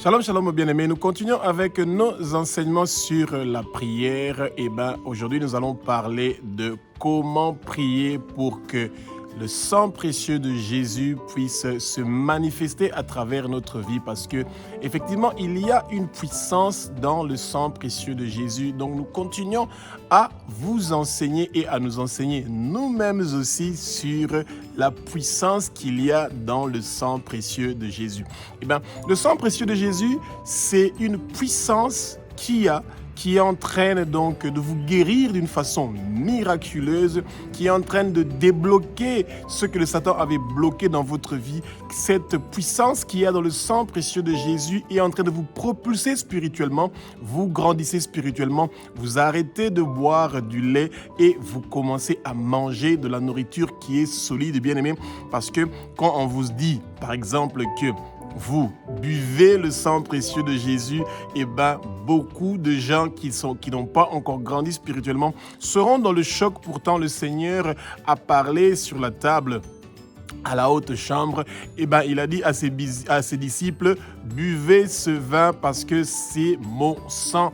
Shalom, shalom, bien-aimés. Nous continuons avec nos enseignements sur la prière. Aujourd'hui, nous allons parler de comment prier pour que le sang précieux de Jésus puisse se manifester à travers notre vie, parce que effectivement, il y a une puissance dans le sang précieux de Jésus. Donc, nous continuons à vous enseigner et à nous enseigner nous-mêmes aussi sur la puissance qu'il y a dans le sang précieux de Jésus. Le sang précieux de Jésus, c'est une puissance qui entraîne donc de vous guérir d'une façon miraculeuse, qui est en train de débloquer ce que le Satan avait bloqué dans votre vie. Cette puissance qu'il y a dans le sang précieux de Jésus est en train de vous propulser spirituellement, vous grandissez spirituellement, vous arrêtez de boire du lait et vous commencez à manger de la nourriture qui est solide, bien-aimé, parce que quand on vous dit, par exemple, que vous buvez le sang précieux de Jésus, beaucoup de gens qui n'ont pas encore grandi spirituellement seront dans le choc. Pourtant, le Seigneur a parlé sur la table à la haute chambre, il a dit à ses disciples, buvez ce vin parce que c'est mon sang.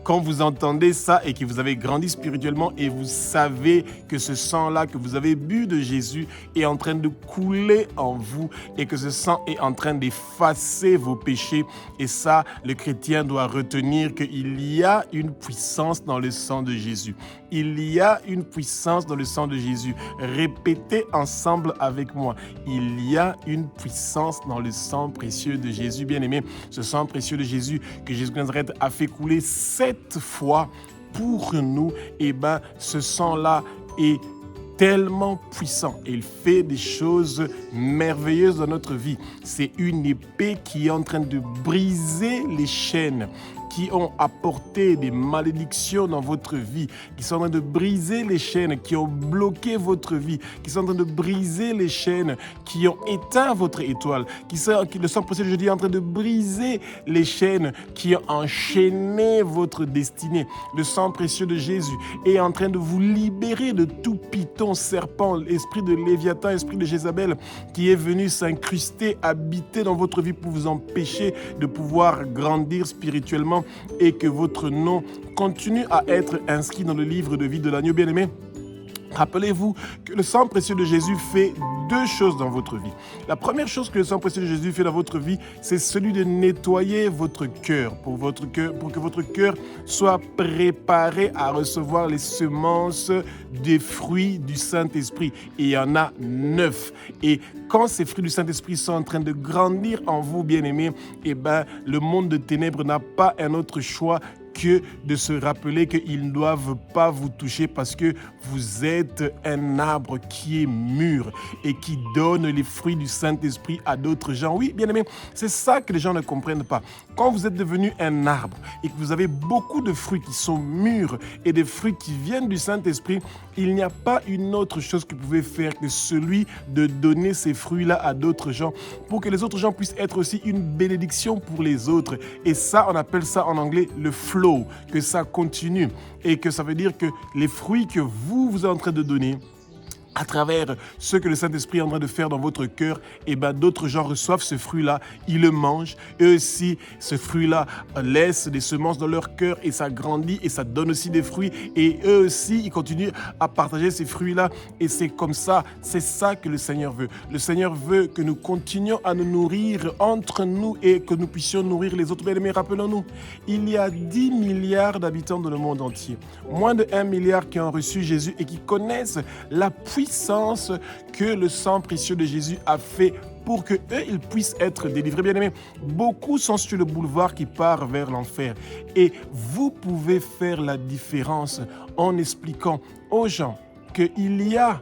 Quand vous entendez ça et que vous avez grandi spirituellement et vous savez que ce sang-là que vous avez bu de Jésus est en train de couler en vous et que ce sang est en train d'effacer vos péchés, et ça, le chrétien doit retenir qu'il y a une puissance dans le sang de Jésus. Il y a une puissance dans le sang de Jésus. Répétez ensemble avec moi. Il y a une puissance dans le sang précieux de Jésus, bien-aimé. Ce sang précieux de Jésus que Jésus de Nazareth a fait couler 7 fois pour nous. Ce sang-là est tellement puissant. Il fait des choses merveilleuses dans notre vie. C'est une épée qui est en train de briser les chaînes qui ont apporté des malédictions dans votre vie, qui sont en train de briser les chaînes qui ont bloqué votre vie, qui sont en train de briser les chaînes qui ont éteint votre étoile, le sang précieux de Jésus est en train de briser les chaînes qui ont enchaîné votre destinée. Le sang précieux de Jésus est en train de vous libérer de tout python, serpent, esprit de Léviathan, esprit de Jézabel qui est venu s'incruster, habiter dans votre vie pour vous empêcher de pouvoir grandir spirituellement et que votre nom continue à être inscrit dans le livre de vie de l'agneau, bien-aimé. Rappelez-vous que le sang précieux de Jésus fait 2 choses dans votre vie. La première chose que le sang précieux de Jésus fait dans votre vie, c'est celui de nettoyer votre cœur, pour que votre cœur soit préparé à recevoir les semences des fruits du Saint-Esprit. Et il y en a 9. Et quand ces fruits du Saint-Esprit sont en train de grandir en vous, bien-aimés, le monde de ténèbres n'a pas un autre choix que de se rappeler qu'ils ne doivent pas vous toucher, parce que vous êtes un arbre qui est mûr et qui donne les fruits du Saint-Esprit à d'autres gens. Oui, bien aimé, c'est ça que les gens ne comprennent pas. Quand vous êtes devenu un arbre et que vous avez beaucoup de fruits qui sont mûrs et des fruits qui viennent du Saint-Esprit, il n'y a pas une autre chose que vous pouvez faire que celui de donner ces fruits-là à d'autres gens, pour que les autres gens puissent être aussi une bénédiction pour les autres. Et ça, on appelle ça en anglais le flow, que ça continue, et que ça veut dire que les fruits que vous êtes en train de donner à travers ce que le Saint-Esprit est en train de faire dans votre cœur, d'autres gens reçoivent ce fruit-là, ils le mangent. Eux aussi, ce fruit-là laisse des semences dans leur cœur et ça grandit et ça donne aussi des fruits. Et eux aussi, ils continuent à partager ces fruits-là. Et c'est comme ça, c'est ça que le Seigneur veut. Le Seigneur veut que nous continuions à nous nourrir entre nous et que nous puissions nourrir les autres. Mais rappelons-nous, il y a 10 milliards d'habitants dans le monde entier. Moins de 1 milliard qui ont reçu Jésus et qui connaissent la puissance que le sang précieux de Jésus a fait pour qu'eux, ils puissent être délivrés. Bien-aimés, beaucoup sont sur le boulevard qui part vers l'enfer. Et vous pouvez faire la différence en expliquant aux gens qu'il y a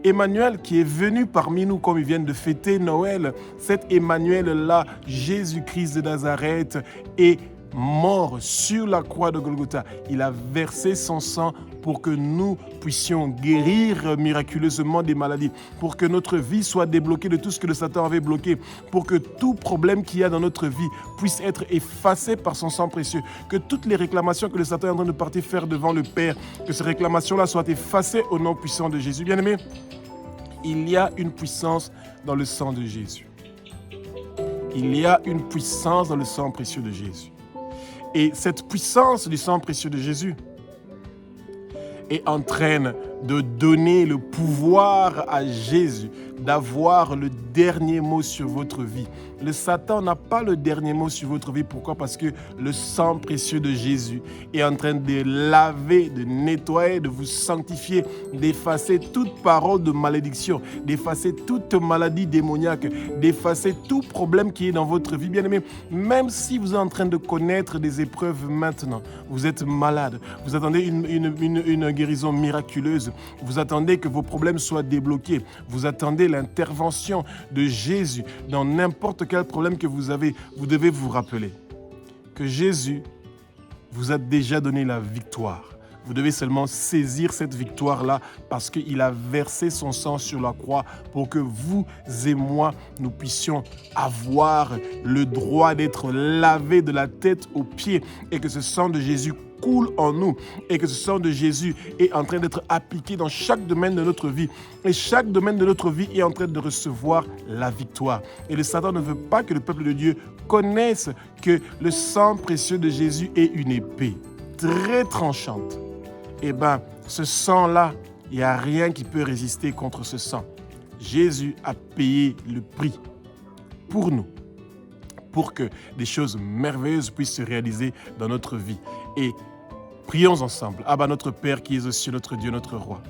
Emmanuel qui est venu parmi nous comme ils viennent de fêter Noël. Cet Emmanuel-là, Jésus-Christ de Nazareth, est mort sur la croix de Golgotha. Il a versé son sang pour que nous puissions guérir miraculeusement des maladies, pour que notre vie soit débloquée de tout ce que le Satan avait bloqué, pour que tout problème qu'il y a dans notre vie puisse être effacé par son sang précieux, que toutes les réclamations que le Satan est en train de partir faire devant le Père, que ces réclamations-là soient effacées au nom puissant de Jésus. Bien-aimés, il y a une puissance dans le sang de Jésus. il y a une puissance dans le sang précieux de Jésus. Et cette puissance du sang précieux de Jésus est en train de donner le pouvoir à Jésus d'avoir le dernier mot sur votre vie. Le Satan n'a pas le dernier mot sur votre vie. Pourquoi? Parce que le sang précieux de Jésus est en train de laver, de nettoyer, de vous sanctifier, d'effacer toute parole de malédiction, d'effacer toute maladie démoniaque, d'effacer tout problème qui est dans votre vie. Bien-aimé, même si vous êtes en train de connaître des épreuves maintenant, vous êtes malade, vous attendez une guérison miraculeuse, vous attendez que vos problèmes soient débloqués, vous attendez l'intervention de Jésus dans n'importe quel problème que vous avez, vous devez vous rappeler que Jésus vous a déjà donné la victoire. Vous devez seulement saisir cette victoire-là parce qu'il a versé son sang sur la croix pour que vous et moi, nous puissions avoir le droit d'être lavés de la tête aux pieds et que ce sang de Jésus coule en nous et que ce sang de Jésus est en train d'être appliqué dans chaque domaine de notre vie. Et chaque domaine de notre vie est en train de recevoir la victoire. Et le Satan ne veut pas que le peuple de Dieu connaisse que le sang précieux de Jésus est une épée très tranchante. Eh bien, ce sang-là, il n'y a rien qui peut résister contre ce sang. Jésus a payé le prix pour nous, pour que des choses merveilleuses puissent se réaliser dans notre vie. Et prions ensemble. Abba, notre Père qui es aux cieux, notre Dieu, notre Roi.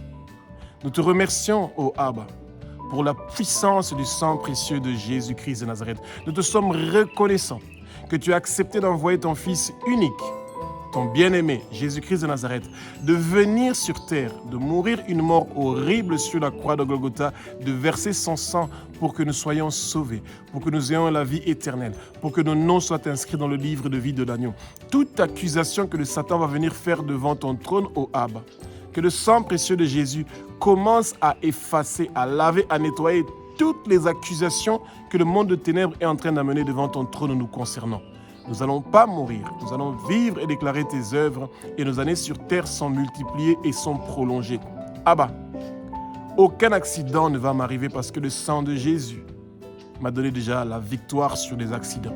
Nous te remercions, ô Abba, pour la puissance du sang précieux de Jésus-Christ de Nazareth. Nous te sommes reconnaissants que tu as accepté d'envoyer ton Fils unique, ton bien-aimé, Jésus-Christ de Nazareth, de venir sur terre, de mourir une mort horrible sur la croix de Golgotha, de verser son sang pour que nous soyons sauvés, pour que nous ayons la vie éternelle, pour que nos noms soient inscrits dans le livre de vie de l'agneau. Toute accusation que le Satan va venir faire devant ton trône, ô Abba, que le sang précieux de Jésus commence à effacer, à laver, à nettoyer toutes les accusations que le monde de ténèbres est en train d'amener devant ton trône nous concernant. Nous n'allons pas mourir, nous allons vivre et déclarer tes œuvres et nos années sur terre sont multipliées et sont prolongées. Abba, aucun accident ne va m'arriver parce que le sang de Jésus m'a donné déjà la victoire sur les accidents.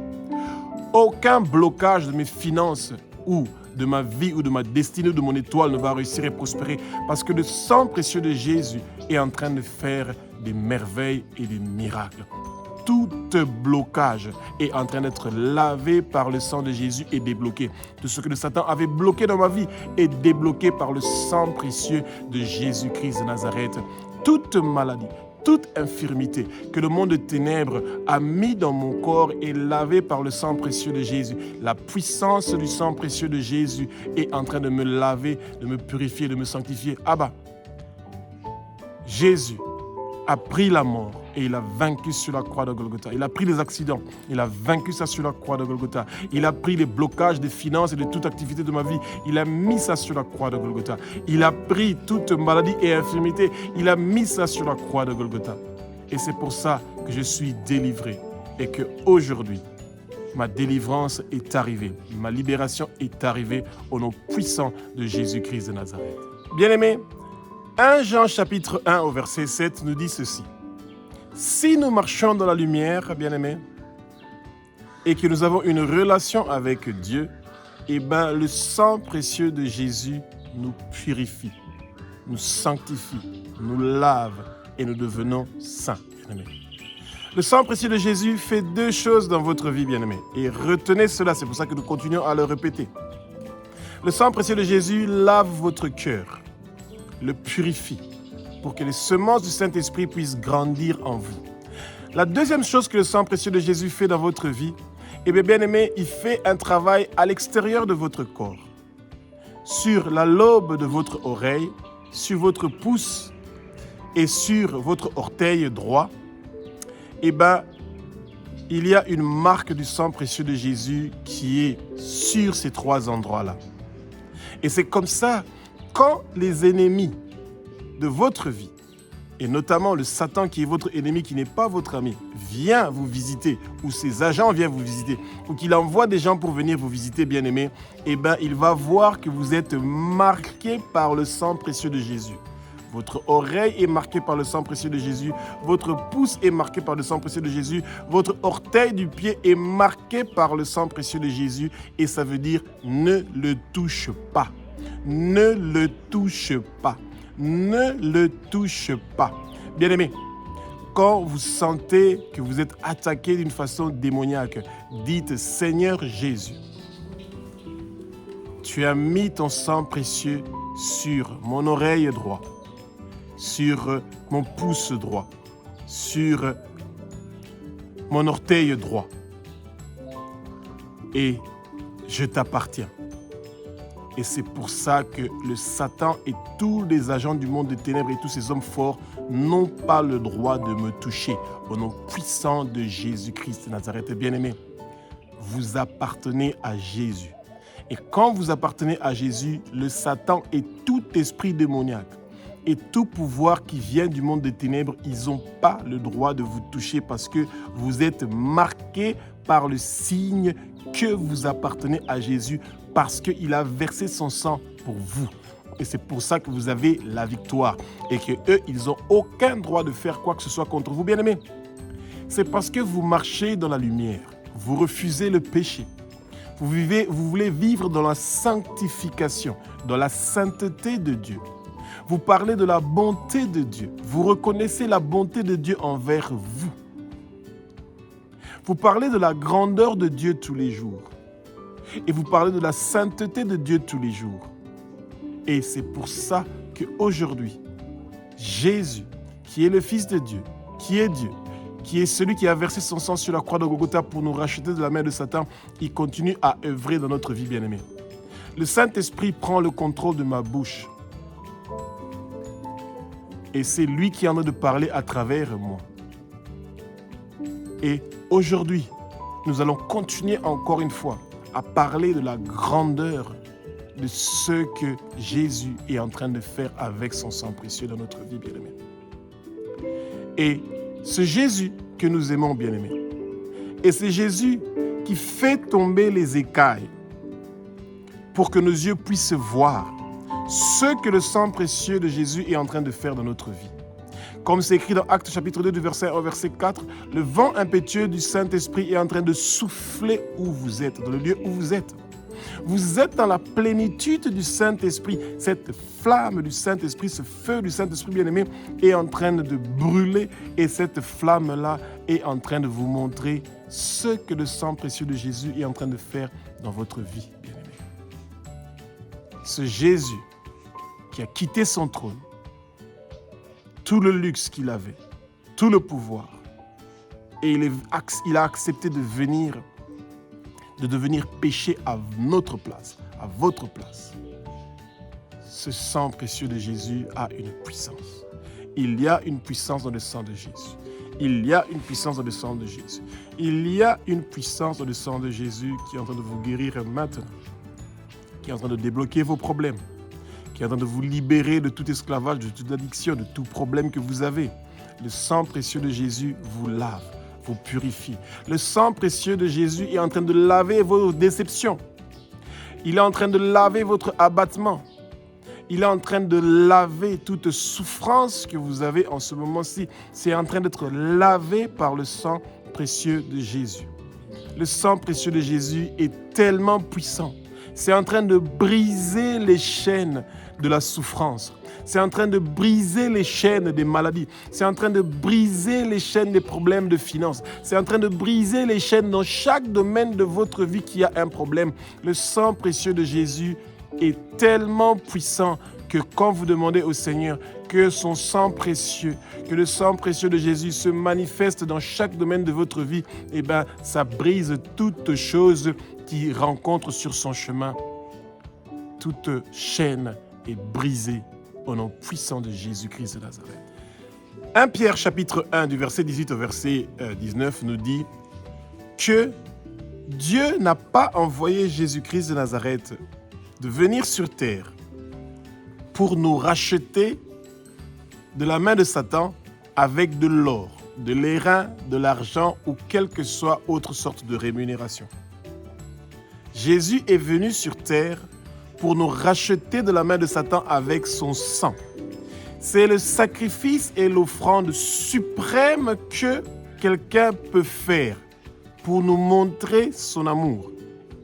Aucun blocage de mes finances ou de ma vie ou de ma destinée ou de mon étoile ne va réussir et prospérer parce que le sang précieux de Jésus est en train de faire des merveilles et des miracles. Tout blocage est en train d'être lavé par le sang de Jésus et débloqué. Tout ce que le Satan avait bloqué dans ma vie est débloqué par le sang précieux de Jésus-Christ de Nazareth. Toute maladie, toute infirmité que le monde de ténèbres a mis dans mon corps est lavé par le sang précieux de Jésus. La puissance du sang précieux de Jésus est en train de me laver, de me purifier, de me sanctifier. Abba, Jésus a pris la mort et il a vaincu sur la croix de Golgotha. Il a pris les accidents, il a vaincu ça sur la croix de Golgotha. Il a pris les blocages des finances et de toute activité de ma vie. Il a mis ça sur la croix de Golgotha. Il a pris toute maladie et infirmité. Il a mis ça sur la croix de Golgotha. Et c'est pour ça que je suis délivré et qu'aujourd'hui, ma délivrance est arrivée. Ma libération est arrivée au nom puissant de Jésus-Christ de Nazareth. Bien-aimés, 1 Jean chapitre 1 au verset 7 nous dit ceci. Si nous marchons dans la lumière, bien-aimés, et que nous avons une relation avec Dieu, eh bien, le sang précieux de Jésus nous purifie, nous sanctifie, nous lave et nous devenons saints, bien-aimés. Le sang précieux de Jésus fait deux choses dans votre vie, bien-aimés. Et retenez cela, c'est pour ça que nous continuons à le répéter. Le sang précieux de Jésus lave votre cœur, le purifie, pour que les semences du Saint-Esprit puissent grandir en vous. La deuxième chose que le sang précieux de Jésus fait dans votre vie, eh bien aimé, il fait un travail à l'extérieur de votre corps, sur la lobe de votre oreille, sur votre pouce et sur votre orteil droit. Eh bien, il y a une marque du sang précieux de Jésus qui est sur ces trois endroits-là. Et c'est comme ça, quand les ennemis de votre vie, et notamment le Satan qui est votre ennemi, qui n'est pas votre ami, vient vous visiter, ou ses agents viennent vous visiter, ou qu'il envoie des gens pour venir vous visiter, bien-aimés, eh bien, il va voir que vous êtes marqué par le sang précieux de Jésus. Votre oreille est marquée par le sang précieux de Jésus. Votre pouce est marqué par le sang précieux de Jésus. Votre orteil du pied est marqué par le sang précieux de Jésus. Et ça veut dire ne le touche pas. Ne le touche pas. Ne le touche pas. Bien-aimés, quand vous sentez que vous êtes attaqué d'une façon démoniaque, dites « Seigneur Jésus, tu as mis ton sang précieux sur mon oreille droite, sur mon pouce droit, sur mon orteil droit. Et je t'appartiens. » Et c'est pour ça que le Satan et tous les agents du monde des ténèbres et tous ces hommes forts n'ont pas le droit de me toucher. Au nom puissant de Jésus-Christ de Nazareth. Bien-aimés, vous appartenez à Jésus. Et quand vous appartenez à Jésus, le Satan et tout esprit démoniaque et tout pouvoir qui vient du monde des ténèbres, ils n'ont pas le droit de vous toucher parce que vous êtes marqués par le signe que vous appartenez à Jésus parce qu'il a versé son sang pour vous. Et c'est pour ça que vous avez la victoire et qu'eux, ils n'ont aucun droit de faire quoi que ce soit contre vous, bien-aimés. C'est parce que vous marchez dans la lumière, vous refusez le péché. Vous voulez vivre dans la sanctification, dans la sainteté de Dieu. Vous parlez de la bonté de Dieu. Vous reconnaissez la bonté de Dieu envers vous. Vous parlez de la grandeur de Dieu tous les jours. Et vous parlez de la sainteté de Dieu tous les jours. Et c'est pour ça qu'aujourd'hui, Jésus, qui est le Fils de Dieu, qui est Dieu, qui est celui qui a versé son sang sur la croix de Golgotha pour nous racheter de la main de Satan, il continue à œuvrer dans notre vie, bien-aimée. Le Saint-Esprit prend le contrôle de ma bouche. Et c'est lui qui est en train de parler à travers moi. Et aujourd'hui, nous allons continuer encore une fois à parler de la grandeur de ce que Jésus est en train de faire avec son sang précieux dans notre vie, bien-aimée. Et ce Jésus que nous aimons, bien-aimés, et c'est Jésus qui fait tomber les écailles pour que nos yeux puissent voir ce que le sang précieux de Jésus est en train de faire dans notre vie. Comme c'est écrit dans Actes chapitre 2 du verset 1 au verset 4, le vent impétueux du Saint-Esprit est en train de souffler où vous êtes, dans le lieu où vous êtes. Vous êtes dans la plénitude du Saint-Esprit. Cette flamme du Saint-Esprit, ce feu du Saint-Esprit bien-aimé est en train de brûler et cette flamme-là est en train de vous montrer ce que le sang précieux de Jésus est en train de faire dans votre vie, bien-aimé. Ce Jésus qui a quitté son trône, tout le luxe qu'il avait, tout le pouvoir, et il a accepté de devenir péché à notre place, à votre place. Ce sang précieux de Jésus a une puissance. Il y a une puissance dans le sang de Jésus. Il y a une puissance dans le sang de Jésus. Il y a une puissance dans le sang de Jésus qui est en train de vous guérir maintenant, qui est en train de débloquer vos problèmes, qui est en train de vous libérer de tout esclavage, de toute addiction, de tout problème que vous avez. Le sang précieux de Jésus vous lave, vous purifie. Le sang précieux de Jésus est en train de laver vos déceptions. Il est en train de laver votre abattement. Il est en train de laver toute souffrance que vous avez en ce moment-ci. C'est en train d'être lavé par le sang précieux de Jésus. Le sang précieux de Jésus est tellement puissant. C'est en train de briser les chaînes de la souffrance. C'est en train de briser les chaînes des maladies. C'est en train de briser les chaînes des problèmes de finances. C'est en train de briser les chaînes dans chaque domaine de votre vie qui a un problème. Le sang précieux de Jésus est tellement puissant que quand vous demandez au Seigneur que son sang précieux, que le sang précieux de Jésus se manifeste dans chaque domaine de votre vie, eh bien, ça brise toute chose qui rencontre sur son chemin. Toute chaîne est brisée au nom puissant de Jésus-Christ de Nazareth. 1 Pierre chapitre 1 du verset 18 au verset 19 nous dit que Dieu n'a pas envoyé Jésus-Christ de Nazareth de venir sur terre pour nous racheter de la main de Satan avec de l'or, de l'airain, de l'argent ou quelque soit autre sorte de rémunération. Jésus est venu sur terre pour nous racheter de la main de Satan avec son sang. C'est le sacrifice et l'offrande suprême que quelqu'un peut faire pour nous montrer son amour.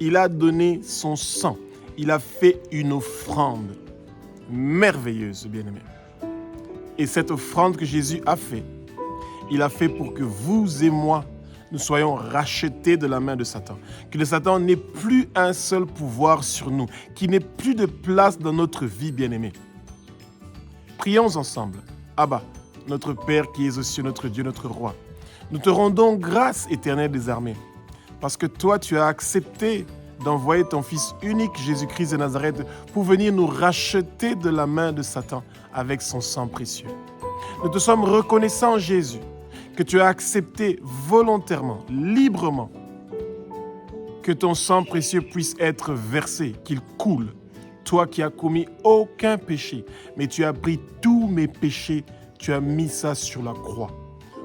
Il a donné son sang. Il a fait une offrande merveilleuse, bien-aimés. Et cette offrande que Jésus a fait, il a fait pour que vous et moi, nous soyons rachetés de la main de Satan. Que le Satan n'ait plus un seul pouvoir sur nous, qu'il n'ait plus de place dans notre vie, bien-aimés. Prions ensemble. Abba, notre Père qui es aux cieux, notre Dieu, notre Roi. Nous te rendons grâce, Éternel des armées, parce que toi, tu as accepté d'envoyer ton Fils unique, Jésus-Christ de Nazareth, pour venir nous racheter de la main de Satan avec son sang précieux. Nous te sommes reconnaissants, Jésus, que tu as accepté volontairement, librement, que ton sang précieux puisse être versé, qu'il coule. Toi qui as commis aucun péché, mais tu as pris tous mes péchés, tu as mis ça sur la croix,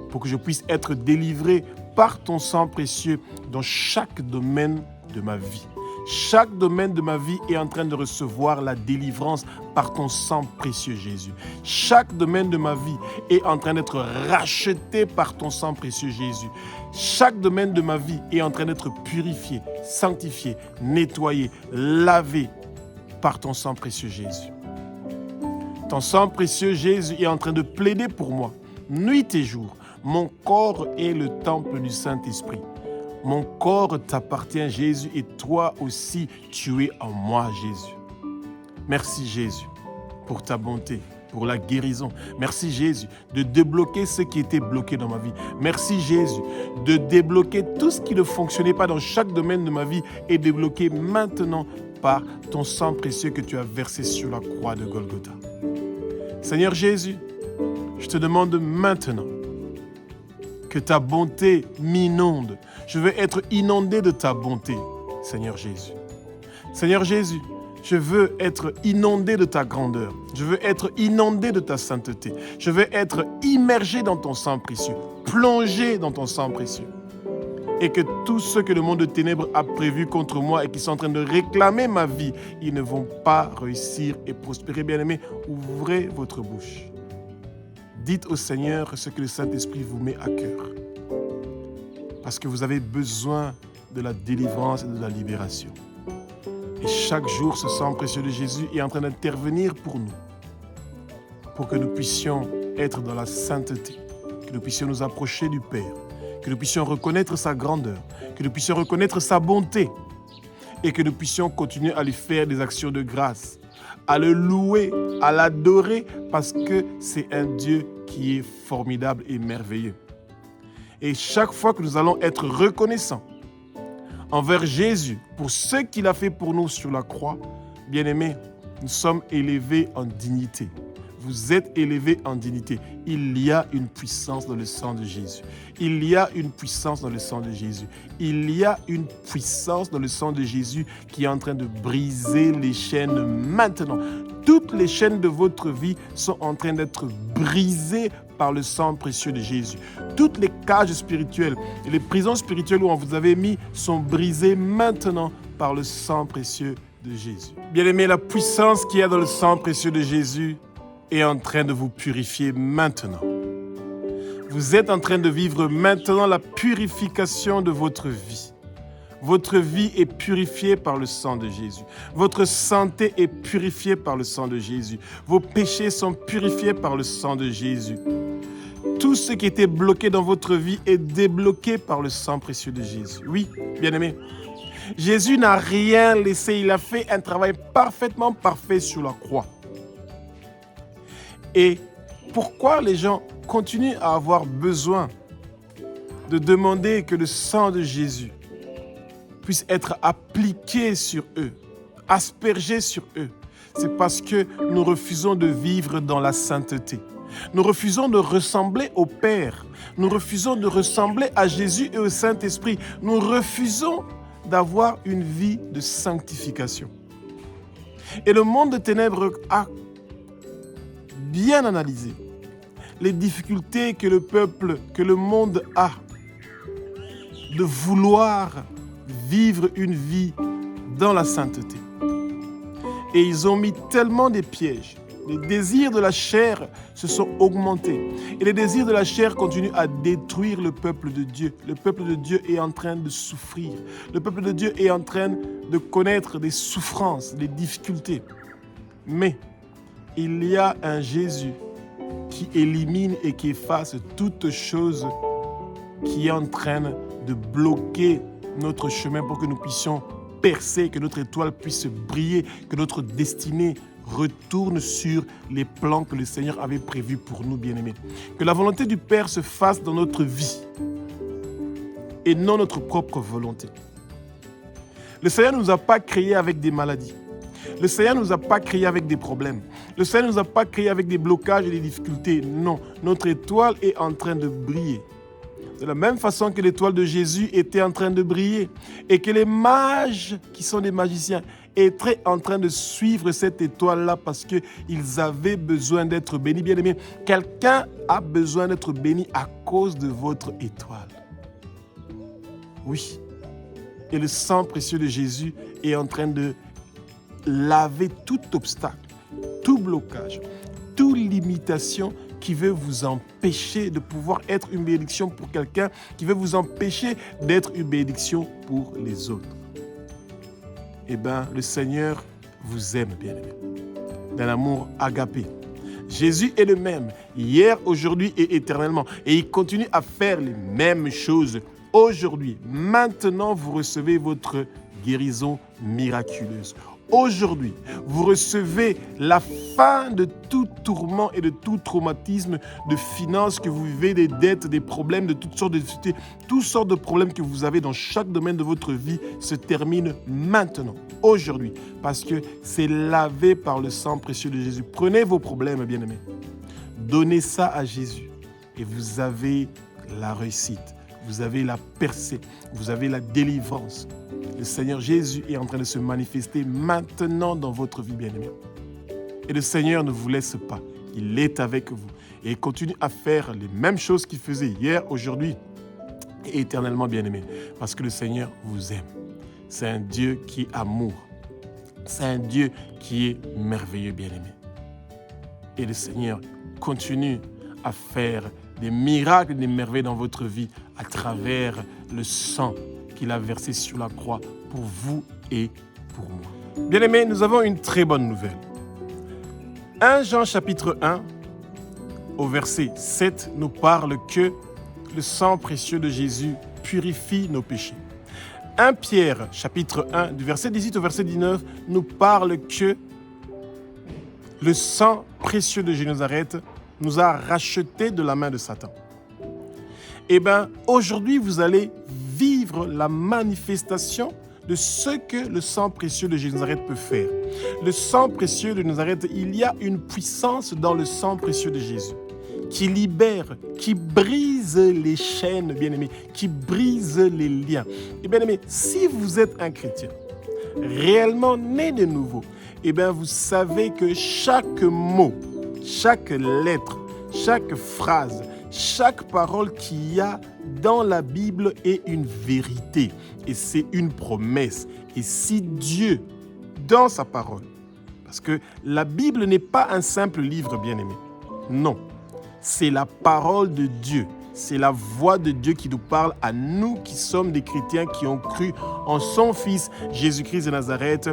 pour que je puisse être délivré par ton sang précieux dans chaque domaine de ma vie. Chaque domaine de ma vie est en train de recevoir la délivrance par ton sang précieux, Jésus. Chaque domaine de ma vie est en train d'être racheté par ton sang précieux, Jésus. Chaque domaine de ma vie est en train d'être purifié, sanctifié, nettoyé, lavé par ton sang précieux, Jésus. Ton sang précieux, Jésus, est en train de plaider pour moi, nuit et jour. Mon corps est le temple du Saint-Esprit. Mon corps t'appartient, Jésus, et toi aussi, tu es en moi, Jésus. Merci, Jésus, pour ta bonté, pour la guérison. Merci, Jésus, de débloquer ce qui était bloqué dans ma vie. Merci, Jésus, de débloquer tout ce qui ne fonctionnait pas dans chaque domaine de ma vie et débloquer maintenant par ton sang précieux que tu as versé sur la croix de Golgotha. Seigneur Jésus, je te demande maintenant que ta bonté m'inonde. Je veux être inondé de ta bonté, Seigneur Jésus. Seigneur Jésus, je veux être inondé de ta grandeur. Je veux être inondé de ta sainteté. Je veux être immergé dans ton sang précieux, plongé dans ton sang précieux. Et que tous ceux que le monde de ténèbres a prévus contre moi et qui sont en train de réclamer ma vie, ils ne vont pas réussir et prospérer. Bien-aimés, ouvrez votre bouche. Dites au Seigneur ce que le Saint-Esprit vous met à cœur. Parce que vous avez besoin de la délivrance et de la libération. Et chaque jour, ce sang précieux de Jésus est en train d'intervenir pour nous. Pour que nous puissions être dans la sainteté. Que nous puissions nous approcher du Père. Que nous puissions reconnaître sa grandeur. Que nous puissions reconnaître sa bonté. Et que nous puissions continuer à lui faire des actions de grâce. À le louer, à l'adorer, parce que c'est un Dieu qui est formidable et merveilleux. Et chaque fois que nous allons être reconnaissants envers Jésus pour ce qu'il a fait pour nous sur la croix, bien-aimés, nous sommes élevés en dignité. Vous êtes élevés en dignité. Il y a une puissance dans le sang de Jésus. Il y a une puissance dans le sang de Jésus. Il y a une puissance dans le sang de Jésus qui est en train de briser les chaînes maintenant. Toutes les chaînes de votre vie sont en train d'être brisées par le sang précieux de Jésus. Toutes les cages spirituelles et les prisons spirituelles où on vous avait mis sont brisées maintenant par le sang précieux de Jésus. Bien-aimés, la puissance qu'il y a dans le sang précieux de Jésus est en train de vous purifier maintenant. Vous êtes en train de vivre maintenant la purification de votre vie. Votre vie est purifiée par le sang de Jésus. Votre santé est purifiée par le sang de Jésus. Vos péchés sont purifiés par le sang de Jésus. Tout ce qui était bloqué dans votre vie est débloqué par le sang précieux de Jésus. Oui, bien-aimés, Jésus n'a rien laissé. Il a fait un travail parfaitement parfait sur la croix. Et pourquoi les gens continuent à avoir besoin de demander que le sang de Jésus puisse être appliqué sur eux, aspergé sur eux? C'est parce que nous refusons de vivre dans la sainteté. Nous refusons de ressembler au Père. Nous refusons de ressembler à Jésus et au Saint-Esprit. Nous refusons d'avoir une vie de sanctification. Et le monde de ténèbres a bien analysé les difficultés que le peuple, que le monde a de vouloir vivre une vie dans la sainteté. Et ils ont mis tellement des pièges, Les désirs de la chair se sont augmentés. Et les désirs de la chair continuent à détruire le peuple de Dieu. Le peuple de Dieu est en train de souffrir. Le peuple de Dieu est en train de connaître des souffrances, des difficultés. Mais il y a un Jésus qui élimine et qui efface toute chose qui est en train de bloquer notre chemin pour que nous puissions percer, que notre étoile puisse briller, que notre destinée retourne sur les plans que le Seigneur avait prévus pour nous, bien-aimés. Que la volonté du Père se fasse dans notre vie et non notre propre volonté. Le Seigneur ne nous a pas créés avec des maladies. Le Seigneur ne nous a pas créés avec des problèmes. Le Seigneur ne nous a pas créés avec des blocages et des difficultés. Non, notre étoile est en train de briller. De la même façon que l'étoile de Jésus était en train de briller et que les mages, qui sont des magiciens, étaient en train de suivre cette étoile-là parce qu'ils avaient besoin d'être bénis. Bien-aimés, quelqu'un a besoin d'être béni à cause de votre étoile. Oui. Et le sang précieux de Jésus est en train de laver tout obstacle, tout blocage, toute limitation qui veut vous empêcher de pouvoir être une bénédiction pour quelqu'un, qui veut vous empêcher d'être une bénédiction pour les autres. Eh bien, le Seigneur vous aime, bien-aimé, d'un amour agapé. Jésus est le même, hier, aujourd'hui et éternellement. Et il continue à faire les mêmes choses aujourd'hui. Maintenant, vous recevez votre guérison miraculeuse. Aujourd'hui, vous recevez la fin de tout tourment et de tout traumatisme de finances que vous vivez, des dettes, des problèmes, de toutes sortes de difficultés. Toutes sortes de problèmes que vous avez dans chaque domaine de votre vie se terminent maintenant, aujourd'hui, parce que c'est lavé par le sang précieux de Jésus. Prenez vos problèmes, bien-aimés. Donnez ça à Jésus et vous avez la réussite. Vous avez la percée, vous avez la délivrance. Le Seigneur Jésus est en train de se manifester maintenant dans votre vie, bien-aimée. Et le Seigneur ne vous laisse pas. Il est avec vous. Et il continue à faire les mêmes choses qu'il faisait hier, aujourd'hui et éternellement, bien-aimé. Parce que le Seigneur vous aime. C'est un Dieu qui est amour. C'est un Dieu qui est merveilleux, bien-aimé. Et le Seigneur continue à faire des miracles, des merveilles dans votre vie à travers le sang qu'il a versé sur la croix pour vous et pour moi. Bien-aimés, nous avons une très bonne nouvelle. 1 Jean chapitre 1, au verset 7, nous parle que le sang précieux de Jésus purifie nos péchés. 1 Pierre chapitre 1, du verset 18 au verset 19, nous parle que le sang précieux de Jésus de Nazareth nous a rachetés de la main de Satan. Eh bien, aujourd'hui, vous allez vivre la manifestation de ce que le sang précieux de Jésus de Nazareth peut faire. Le sang précieux de Nazareth, il y a une puissance dans le sang précieux de Jésus qui libère, qui brise les chaînes, bien-aimés, qui brise les liens. Et bien-aimés, si vous êtes un chrétien réellement né de nouveau, eh bien, vous savez que chaque mot, chaque lettre, chaque phrase, chaque parole qu'il y a dans la Bible est une vérité et c'est une promesse. Et si Dieu, dans sa parole, parce que la Bible n'est pas un simple livre, bien-aimé, non, c'est la parole de Dieu, c'est la voix de Dieu qui nous parle à nous qui sommes des chrétiens qui ont cru en son Fils Jésus-Christ de Nazareth,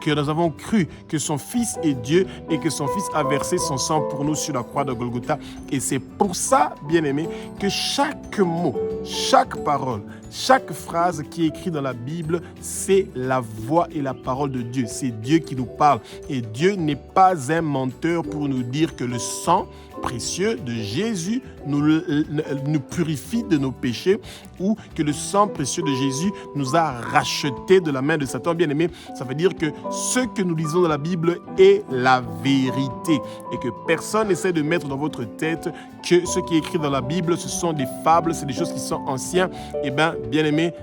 que nous avons cru que son Fils est Dieu et que son Fils a versé son sang pour nous sur la croix de Golgotha. Et c'est pour ça, bien-aimés, que chaque mot, chaque parole, chaque phrase qui est écrite dans la Bible, c'est la voix et la parole de Dieu. C'est Dieu qui nous parle. Et Dieu n'est pas un menteur pour nous dire que le sang précieux de Jésus nous purifie de nos péchés ou que le sang précieux de Jésus nous a rachetés de la main de Satan. Bien aimé, ça veut dire que ce que nous lisons dans la Bible est la vérité et que personne n'essaie de mettre dans votre tête que ce qui est écrit dans la Bible, ce sont des fables, c'est des choses qui sont anciennes. Eh bien, bien aimé,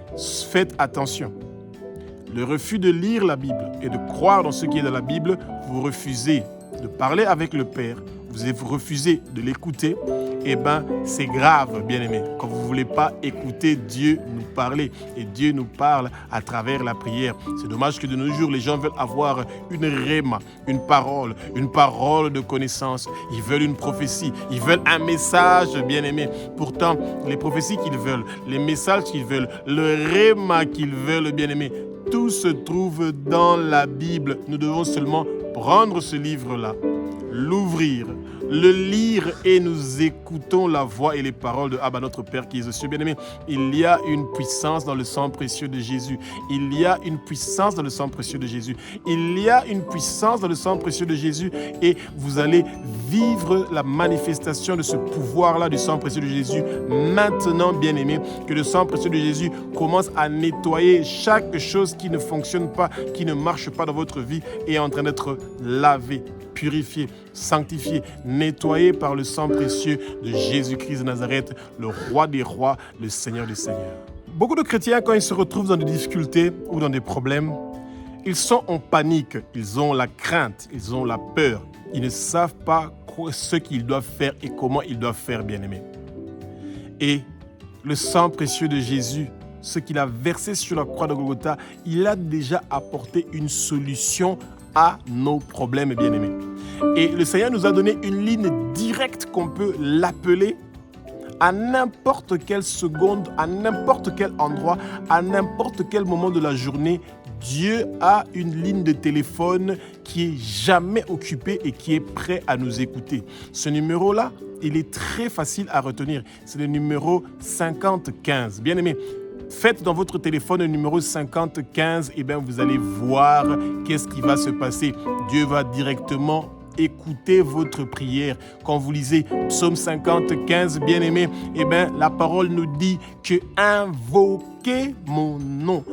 faites attention. Le refus de lire la Bible et de croire dans ce qui est dans la Bible, vous refusez de parler avec le Père, vous refusez de l'écouter eh bien, c'est grave, bien-aimés. Quand vous ne voulez pas écouter Dieu nous parler, et Dieu nous parle à travers la prière. C'est dommage que de nos jours, les gens veulent avoir une réma, une parole de connaissance. Ils veulent une prophétie, ils veulent un message, bien-aimés. Pourtant, les prophéties qu'ils veulent, les messages qu'ils veulent, le réma qu'ils veulent, bien-aimés, tout se trouve dans la Bible. Nous devons seulement prendre ce livre-là, l'ouvrir, le lire et nous écoutons la voix et les paroles de Abba, notre Père qui est aux cieux. Bien-aimé, il y a une puissance dans le sang précieux de Jésus. Il y a une puissance dans le sang précieux de Jésus. Il y a une puissance dans le sang précieux de Jésus et vous allez vivre la manifestation de ce pouvoir-là du sang précieux de Jésus. Maintenant, bien-aimé, que le sang précieux de Jésus commence à nettoyer chaque chose qui ne fonctionne pas, qui ne marche pas dans votre vie et est en train d'être lavé, purifié, sanctifié, nettoyé par le sang précieux de Jésus-Christ de Nazareth, le roi des rois, le Seigneur des seigneurs. Beaucoup de chrétiens, quand ils se retrouvent dans des difficultés ou dans des problèmes, ils sont en panique, ils ont la crainte, ils ont la peur. Ils ne savent pas ce qu'ils doivent faire et comment ils doivent faire, bien-aimés. Et le sang précieux de Jésus, ce qu'il a versé sur la croix de Golgotha, il a déjà apporté une solution à nos problèmes, bien-aimés. Et le Seigneur nous a donné une ligne directe qu'on peut l'appeler à n'importe quelle seconde, à n'importe quel endroit, à n'importe quel moment de la journée. Dieu a une ligne de téléphone qui est jamais occupée et qui est prêt à nous écouter. Ce numéro-là, il est très facile à retenir. C'est le numéro 5015. Bien-aimés, faites dans votre téléphone le numéro 5015 et bien vous allez voir qu'est-ce qui va se passer. Dieu va directement écouter votre prière. Quand vous lisez Psaume 5015, bien-aimé, eh bien la parole nous dit que invoquez mon nom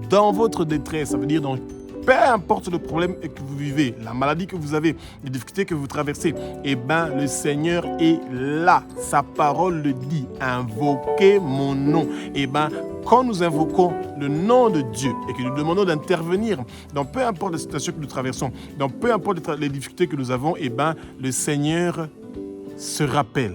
dans votre détresse. Ça veut dire dans peu importe le problème que vous vivez, la maladie que vous avez, les difficultés que vous traversez, eh bien, le Seigneur est là. Sa parole le dit. Invoquez mon nom. Eh bien, quand nous invoquons le nom de Dieu et que nous demandons d'intervenir dans peu importe la situation que nous traversons, dans peu importe les difficultés que nous avons, eh bien, le Seigneur se rappelle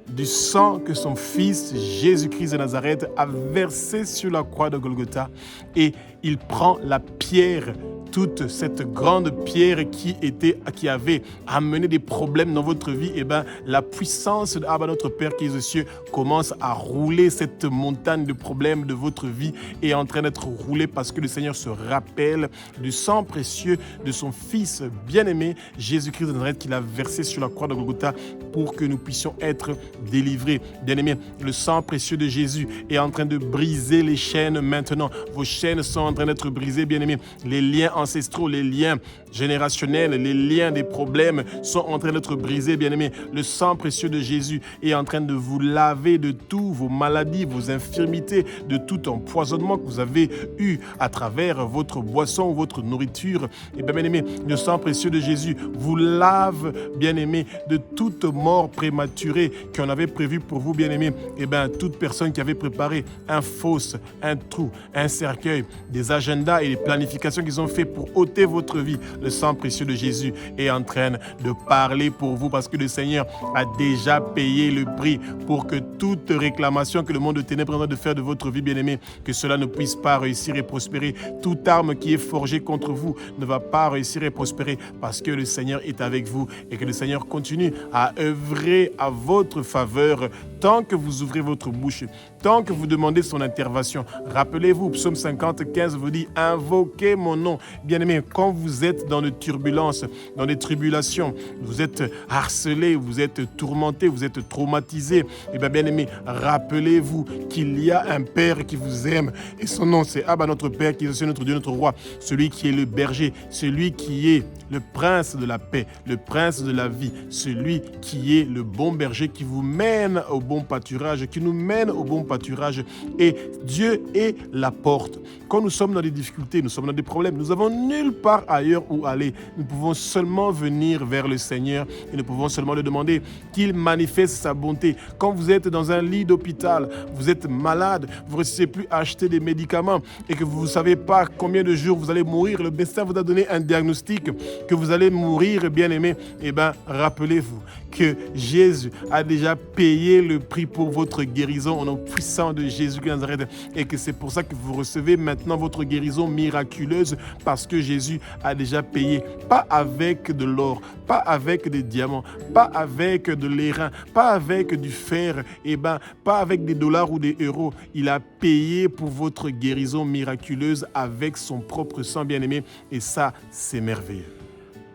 du sang que son Fils Jésus-Christ de Nazareth a versé sur la croix de Golgotha et il prend la pierre, toute cette grande pierre qui avait amené des problèmes dans votre vie, et bien la puissance de Abba, notre Père qui est aux cieux, commence à rouler cette montagne de problèmes de votre vie et est en train d'être roulée parce que le Seigneur se rappelle du sang précieux de son Fils bien-aimé, Jésus-Christ de Nazareth, qu'il a versé sur la croix de Golgotha pour que nous puissions être délivrés. Bien-aimé, le sang précieux de Jésus est en train de briser les chaînes maintenant. Vos chaînes sont en train d'être brisées, bien-aimé. Les liens ancestraux, les liens générationnels, les liens des problèmes sont en train d'être brisés, bien-aimés. Le sang précieux de Jésus est en train de vous laver de tous vos maladies, vos infirmités, de tout empoisonnement que vous avez eu à travers votre boisson ou votre nourriture. Et bien, bien-aimé, le sang précieux de Jésus vous lave, bien-aimé, de toute mort prématurée qu'on avait prévue pour vous, bien-aimé. Et bien, toute personne qui avait préparé un fosse, un trou, un cercueil, des agendas et des planifications qu'ils ont fait pour ôter votre vie, le sang précieux de Jésus est en train de parler pour vous parce que le Seigneur a déjà payé le prix pour que toute réclamation que le monde de ténèbres est en train de faire de votre vie, bien-aimé, que cela ne puisse pas réussir et prospérer. Toute arme qui est forgée contre vous ne va pas réussir et prospérer parce que le Seigneur est avec vous et que le Seigneur continue à œuvrer à votre faveur tant que vous ouvrez votre bouche, tant que vous demandez son intervention. Rappelez-vous, Psaume 50:15 vous dit « Invoquez mon nom ». Bien-aimé, quand vous êtes dans des turbulences, dans des tribulations, vous êtes harcelé, vous êtes tourmenté, vous êtes traumatisé, et bien, bien-aimé, rappelez-vous qu'il y a un Père qui vous aime et son nom c'est Abba, notre Père, qui est aussi notre Dieu, notre roi, celui qui est le berger, celui qui est le prince de la paix, le prince de la vie, celui qui est le bon berger qui vous mène au bon pâturage, qui nous mène au bon pâturage. Et Dieu est la porte. Quand nous sommes dans des difficultés, nous sommes dans des problèmes, nous n'avons nulle part ailleurs où aller. Nous pouvons seulement venir vers le Seigneur et nous pouvons seulement lui demander qu'il manifeste sa bonté. Quand vous êtes dans un lit d'hôpital, vous êtes malade, vous ne réussissez plus à acheter des médicaments et que vous ne savez pas combien de jours vous allez mourir, le médecin vous a donné un diagnostic que vous allez mourir, bien-aimé, eh bien, rappelez-vous que Jésus a déjà payé le prix pour votre guérison au nom puissant de Jésus de Nazareth et que c'est pour ça que vous recevez maintenant votre guérison miraculeuse parce que Jésus a déjà payé, pas avec de l'or, pas avec des diamants, pas avec de l'airain, pas avec du fer, eh ben, pas avec des dollars ou des euros. Il a payé pour votre guérison miraculeuse avec son propre sang, bien-aimé, et ça, c'est merveilleux.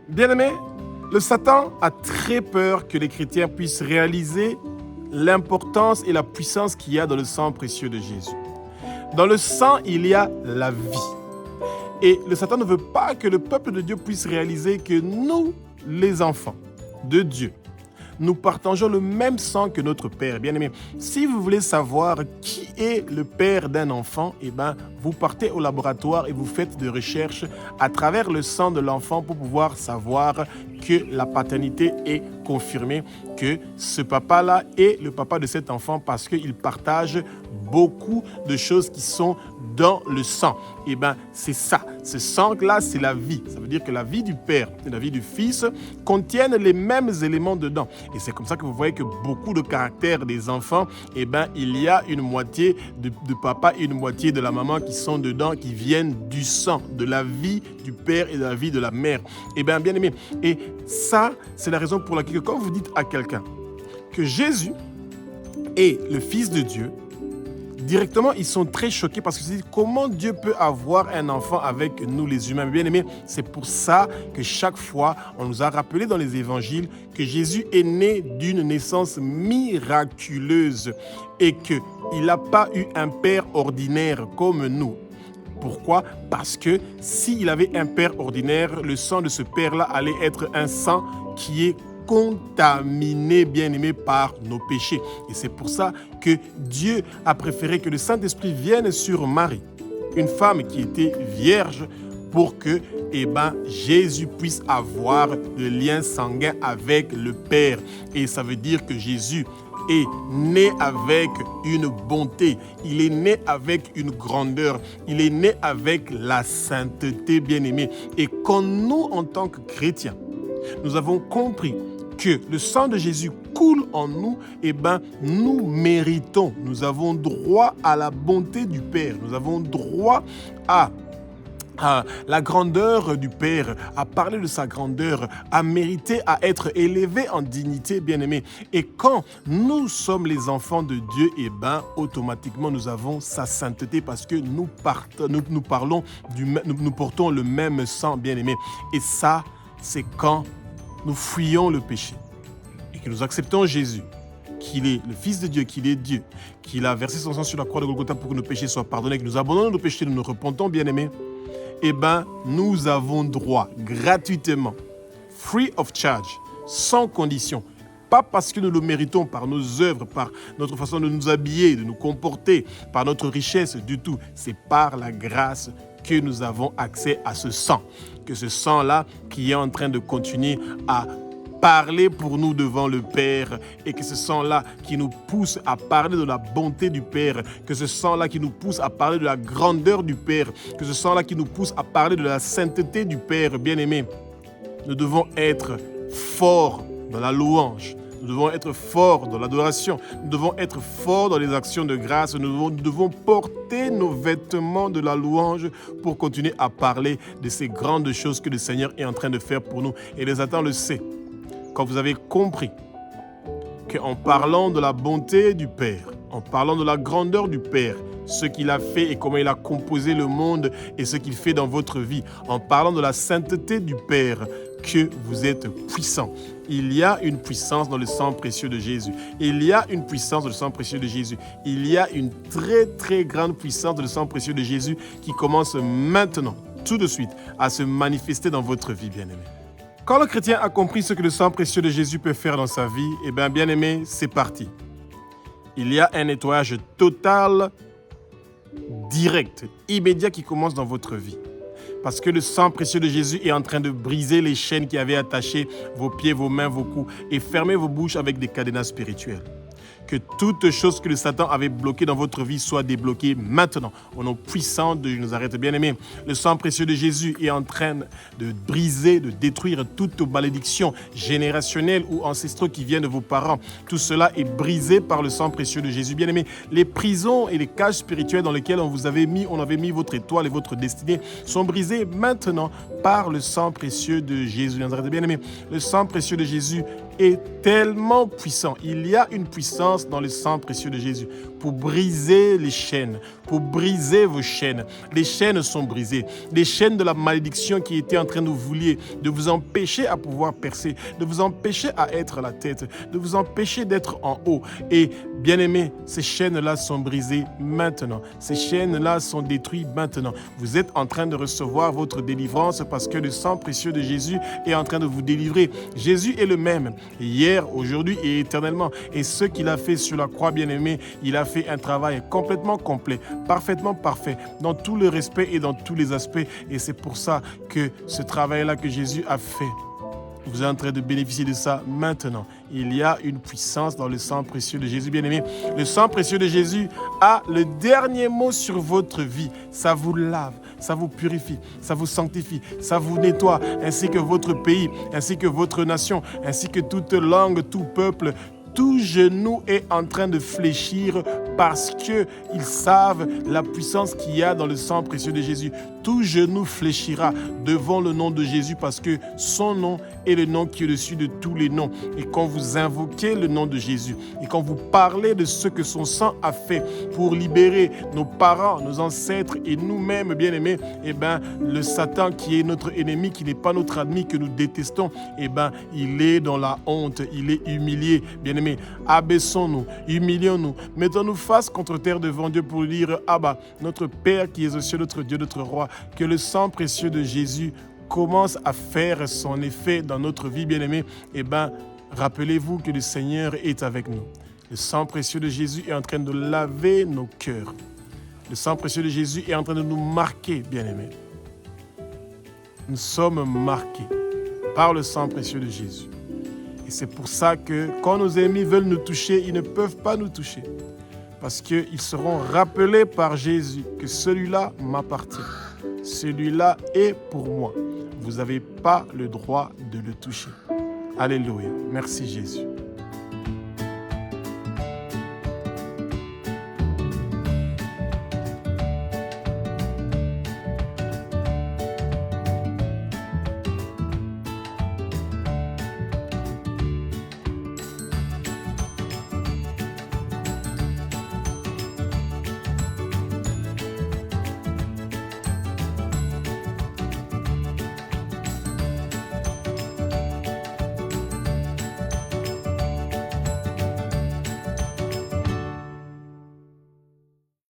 Bien-aimé, le Satan a très peur que les chrétiens puissent réaliser l'importance et la puissance qu'il y a dans le sang précieux de Jésus. Dans le sang, il y a la vie. Et le Satan ne veut pas que le peuple de Dieu puisse réaliser que nous, les enfants de Dieu, nous partageons le même sang que notre Père. Bien-aimé, si vous voulez savoir qui est le père d'un enfant, eh ben, vous partez au laboratoire et vous faites des recherches à travers le sang de l'enfant pour pouvoir savoir que la paternité est confirmée, que ce papa-là est le papa de cet enfant parce qu'il partage beaucoup de choses qui sont dans le sang. Eh bien, c'est ça. Ce sang-là, c'est la vie. Ça veut dire que la vie du Père et la vie du Fils contiennent les mêmes éléments dedans. Et c'est comme ça que vous voyez que beaucoup de caractères des enfants, eh bien, il y a une moitié de papa et une moitié de la maman qui sont dedans, qui viennent du sang, de la vie du Père et de la vie de la mère. Eh bien, bien aimé. Et ça, c'est la raison pour laquelle quand vous dites à quelqu'un que Jésus est le Fils de Dieu, directement, ils sont très choqués parce que c'est comment Dieu peut avoir un enfant avec nous les humains. Bien aimés, c'est pour ça que chaque fois, on nous a rappelé dans les évangiles que Jésus est né d'une naissance miraculeuse et qu'il n'a pas eu un père ordinaire comme nous. Pourquoi? Parce que s'il avait un père ordinaire, le sang de ce père-là allait être un sang qui est contaminé, bien-aimé, par nos péchés. Et c'est pour ça que Dieu a préféré que le Saint-Esprit vienne sur Marie, une femme qui était vierge, pour que Jésus puisse avoir le lien sanguin avec le Père. Et ça veut dire que Jésus est né avec une bonté, il est né avec une grandeur, il est né avec la sainteté, bien-aimé. Et quand nous, en tant que chrétiens, nous avons compris que le sang de Jésus coule en nous, nous méritons, nous avons droit à la bonté du Père, nous avons droit à la grandeur du Père, à parler de sa grandeur, à mériter, à être élevé en dignité, bien-aimé. Et quand nous sommes les enfants de Dieu, automatiquement nous avons sa sainteté parce que nous portons le même sang, bien-aimé. Et ça, c'est quand nous fuyons le péché et que nous acceptons Jésus, qu'il est le Fils de Dieu, qu'il est Dieu, qu'il a versé son sang sur la croix de Golgotha pour que nos péchés soient pardonnés, que nous abandonnons nos péchés, nous nous repentons, bien-aimés, nous avons droit gratuitement, free of charge, sans condition, pas parce que nous le méritons par nos œuvres, par notre façon de nous habiller, de nous comporter, par notre richesse du tout. C'est par la grâce que nous avons accès à ce sang. Que ce sang-là qui est en train de continuer à parler pour nous devant le Père et que ce sang-là qui nous pousse à parler de la bonté du Père, que ce sang-là qui nous pousse à parler de la grandeur du Père, que ce sang-là qui nous pousse à parler de la sainteté du Père, bien-aimé. Nous devons être forts dans la louange. Nous devons être forts dans l'adoration. Nous devons être forts dans les actions de grâce. Nous devons porter nos vêtements de la louange pour continuer à parler de ces grandes choses que le Seigneur est en train de faire pour nous. Et les Satan le sait. Quand vous avez compris qu'en parlant de la bonté du Père, en parlant de la grandeur du Père, ce qu'il a fait et comment il a composé le monde et ce qu'il fait dans votre vie, en parlant de la sainteté du Père, que vous êtes puissant. Il y a une puissance dans le sang précieux de Jésus. Il y a une puissance dans le sang précieux de Jésus. Il y a une très très grande puissance dans le sang précieux de Jésus qui commence maintenant, tout de suite, à se manifester dans votre vie, bien-aimés. Quand le chrétien a compris ce que le sang précieux de Jésus peut faire dans sa vie, eh bien, bien-aimé, c'est parti. Il y a un nettoyage total, direct, immédiat qui commence dans votre vie. Parce que le sang précieux de Jésus est en train de briser les chaînes qui avaient attaché vos pieds, vos mains, vos coups et fermer vos bouches avec des cadenas spirituels. Que toute chose que le Satan avait bloquée dans votre vie soit débloquée maintenant. Au nom puissant de Nazareth, bien-aimé, le sang précieux de Jésus est en train de briser, de détruire toute malédiction générationnelle ou ancestrale qui vient de vos parents. Tout cela est brisé par le sang précieux de Jésus. Bien-aimé, les prisons et les cages spirituelles dans lesquelles on avait mis votre étoile et votre destinée sont brisées maintenant par le sang précieux de Jésus. Bien-aimé, le sang précieux de Jésus est tellement puissant. Il y a une puissance dans le sang précieux de Jésus pour briser les chaînes, pour briser vos chaînes. Les chaînes sont brisées. Les chaînes de la malédiction qui étaient en train de vous lier, de vous empêcher à pouvoir percer, de vous empêcher à être la tête, de vous empêcher d'être en haut. Et bien aimé, ces chaînes-là sont brisées maintenant. Ces chaînes-là sont détruites maintenant. Vous êtes en train de recevoir votre délivrance parce que le sang précieux de Jésus est en train de vous délivrer. Jésus est le même, hier, aujourd'hui et éternellement. Et ce qu'il a fait sur la croix, bien-aimé, il a fait un travail complètement complet, parfaitement parfait, dans tout le respect et dans tous les aspects. Et c'est pour ça que ce travail-là que Jésus a fait, vous êtes en train de bénéficier de ça maintenant. Il y a une puissance dans le sang précieux de Jésus, bien-aimé. Le sang précieux de Jésus a le dernier mot sur votre vie. Ça vous lave, ça vous purifie, ça vous sanctifie, ça vous nettoie, ainsi que votre pays, ainsi que votre nation, ainsi que toute langue, tout peuple. Tout genou est en train de fléchir parce qu'ils savent la puissance qu'il y a dans le sang précieux de Jésus. Tout genou fléchira devant le nom de Jésus parce que son nom est le nom qui est au-dessus de tous les noms. Et quand vous invoquez le nom de Jésus et quand vous parlez de ce que son sang a fait pour libérer nos parents, nos ancêtres et nous-mêmes, bien-aimés, eh bien, le Satan qui est notre ennemi, qui n'est pas notre ami, que nous détestons, eh bien, il est dans la honte, il est humilié. Bien-aimés, abaissons-nous, humilions-nous, mettons-nous face contre terre devant Dieu pour dire, Abba, notre Père qui est aux cieux, notre Dieu, notre Roi, que le sang précieux de Jésus commence à faire son effet dans notre vie, bien-aimés. Eh bien, rappelez-vous que le Seigneur est avec nous. Le sang précieux de Jésus est en train de laver nos cœurs. Le sang précieux de Jésus est en train de nous marquer, bien-aimés. Nous sommes marqués par le sang précieux de Jésus. Et c'est pour ça que quand nos ennemis veulent nous toucher, ils ne peuvent pas nous toucher. Parce qu'ils seront rappelés par Jésus que celui-là m'appartient. Celui-là est pour moi. Vous n'avez pas le droit de le toucher. Alléluia. Merci Jésus.